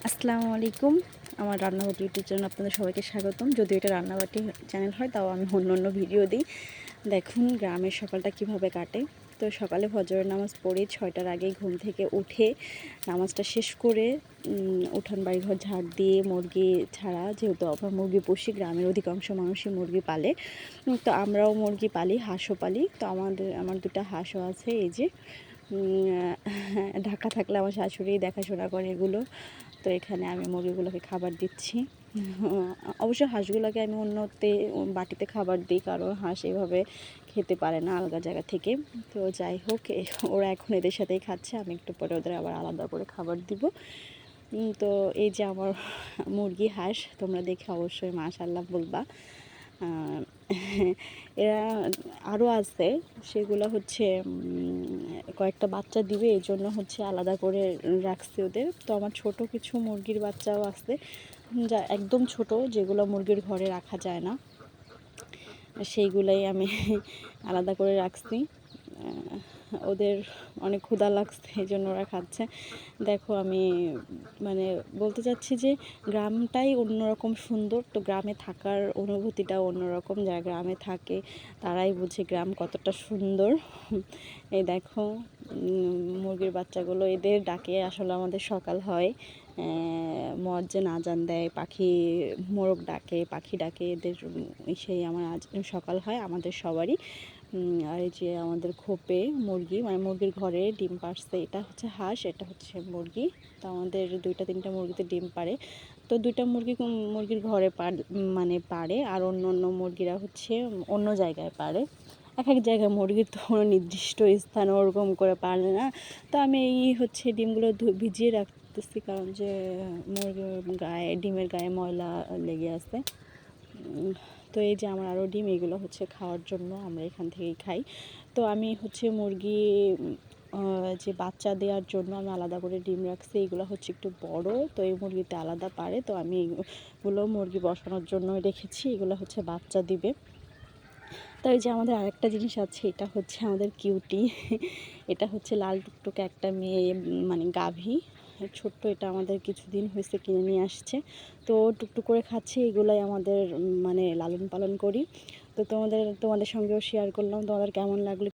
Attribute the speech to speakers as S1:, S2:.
S1: আসসালামু আলাইকুম। আমার রান্নাবাটি ইউটিউব চ্যানেলে আপনাদের সবাইকে স্বাগতম। যদিও এটা রান্নাবাটি চ্যানেল হয়, তাও আমি অন্য ভিডিও দিই। দেখুন গ্রামের সকালটা কিভাবে কাটে। তো সকালে ফজরের নামাজ পড়ে 6টার আগেই ঘুম থেকে উঠে নামাজটা শেষ করে উঠান বাড়িঘর ঝাড় দিয়ে মুরগি ছাড়া, যেহেতু আমরা মুরগি পুষি, গ্রামের অধিকাংশ মানুষই মুরগি পালে। তো আমরাও মুরগি পালি, হাঁসও পালি। তো আমার দুটা হাঁসও আছে। এই যে ঢাকা থাকলে আমার শাশুড়ি দেখাশোনা করে এগুলো। তো এখানে আমি মুরগিগুলোকে খাবার দিচ্ছি। অবশ্য হাঁসগুলোকে আমি অন্যতে বাটিতে খাবার দিই, কারণ হাঁস এভাবে খেতে পারে না আলগা জায়গা থেকে। তো যাই হোক, ওরা এখন এদের সাথেই খাচ্ছে, আমি একটু পরে ওদের আবার আলাদা করে খাবার দিব। তো এই যে আমার মুরগি হাঁস, তোমরা দেখে অবশ্যই মাশাআল্লাহ বলবা। এরা আরও আছে, সেগুলো হচ্ছে কয়েকটা বাচ্চা দিবে, এই জন্য হচ্ছে আলাদা করে রাখছি ওদের। তো আমার ছোট কিছু মুরগির বাচ্চাও আছে, যা একদম ছোট, যেগুলো মুরগির ঘরে রাখা যায় না, সেইগুলাই আমি আলাদা করে রাখছি। ওদের অনেক ক্ষুধা লাগছে, এই জন্য ওরা খাচ্ছে। দেখো, আমি মানে বলতে চাচ্ছি যে গ্রামটাই অন্যরকম সুন্দর। তো গ্রামে থাকার অনুভূতিটাও অন্যরকম। যারা গ্রামে থাকে তারাই বুঝে গ্রাম কতটা সুন্দর। এই দেখো মুরগির বাচ্চাগুলো, এদের ডাকে আসলে আমাদের সকাল হয়। মুয়াজ্জিন আজান দেয়, পাখি মোরগ ডাকে, পাখি ডাকে, এদের সেই আমার আজ সকাল হয় আমাদের সবারই। আর এই যে আমাদের খোপে মুরগি, মানে মুরগির ঘরে ডিম পাড়ছে। এটা হচ্ছে হাঁস, এটা হচ্ছে মুরগি। তো আমাদের 2-3টা মুরগিতে ডিম পাড়ে। তো 2টা মুরগির ঘরে মানে পাড়ে, আর অন্য মুরগিরা হচ্ছে অন্য জায়গায় পাড়ে। এক এক জায়গায় মুরগির তো কোনো নির্দিষ্ট স্থান ওরকম করে পারে না। তো আমি এই হচ্ছে ডিমগুলো ভিজিয়ে রাখতেছি, কারণ যে ডিমের গায়ে ময়লা লেগে আছে। তো এই যে আমার আরও ডিম, এগুলো হচ্ছে খাওয়ার জন্য, আমরা এখান থেকেই খাই। তো আমি হচ্ছে মুরগি যে বাচ্চা দেওয়ার জন্য আমি আলাদা করে ডিম রাখছি। এগুলো হচ্ছে একটু বড়, তো এই মুরগিতে আলাদা পারে। তো আমি এগুলো মুরগি বসানোর জন্য রেখেছি, এগুলো হচ্ছে বাচ্চা দিবে। তো এই যে আমাদের আরেকটা জিনিস আছে, এটা হচ্ছে আমাদের কিউটি। এটা হচ্ছে লাল টুকটুকে একটা মেয়ে, মানে গাভী ছোট্ট। এটা আমাদের কিছুদিন হয়েছে কিনে নিয়ে আসছে। তো টুকটুক করে খাচ্ছে, এগুলাই আমাদের মানে লালন পালন করি। তো তোমাদের সঙ্গেও শেয়ার করলাম। তোমাদের কেমন লাগলো